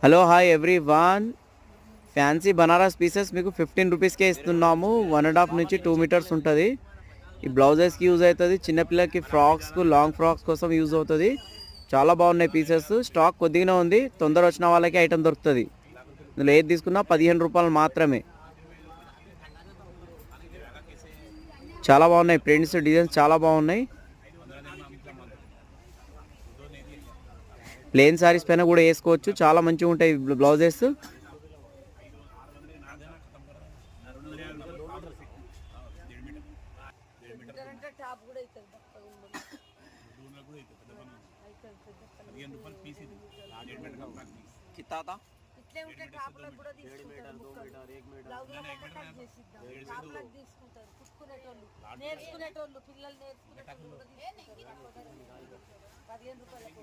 Hello hi everyone. Fancy Banaras pieces మీకు 15 రూపీస్కే ఇస్తున్నాము. 1.5 నుంచి 2 మీటర్స్ ఉంటుంది. ఈ బ్లౌజెస్కి యూజ్ అవుతుంది, చిన్నపిల్లలకి ఫ్రాక్స్కు లాంగ్ ఫ్రాక్స్ కోసం యూజ్ అవుతుంది. చాలా బాగున్నాయి పీసెస్. స్టాక్ కొద్దిగానే ఉంది, తొందర వచ్చిన వాళ్ళకి ఐటమ్ దొరుకుతుంది. ఇందులో ఏది తీసుకున్నా 15 రూపాయలు మాత్రమే. చాలా బాగున్నాయి ప్రింట్స్, డిజైన్స్ చాలా బాగున్నాయి. ప్లెయిన్ శారీస్ పైన కూడా వేసుకోవచ్చు, చాలా మంచిగా ఉంటాయి బ్లౌజెస్. ఇట్లే ఉంటే టాపులకు కూడా తీసుకుంటారు, బ్లౌజులకు కట్ చేసిద్దాం, టాపులకు తీసుకుంటారు, కుట్టుకునేటోళ్ళు, నేర్చుకునేటోళ్ళు, పిల్లలు నేర్చుకునేటోళ్ళు కూడా తీసుకుంటారు. 15 రూపాయలకు